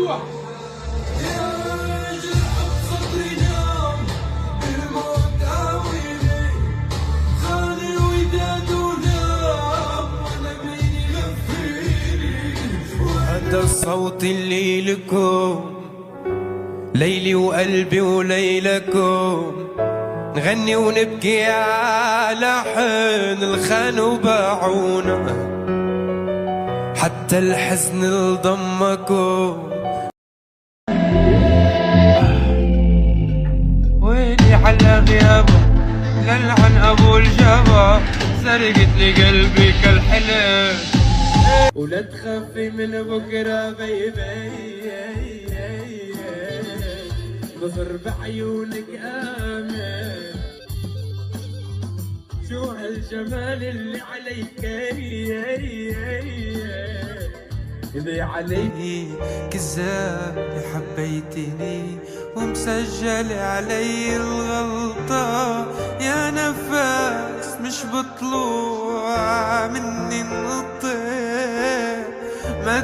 هذا الصوت اللي لكم، ليلي وقلبي وليلكم، نغني ونبكي على حين الخان وباعونا، حتى الحزن لضمكم. ويلي على غيابه للعن ابو الجبا، سرقت لي قلبي كالحلم، ولا تخافي من بكره بيبي، بصر بعيونك آمن، شو هالجمال اللي عليك، اللي علي كذاب حبيتني ومسجل علي الغلطة، يا نفس مش بطلوع مني النطق، ما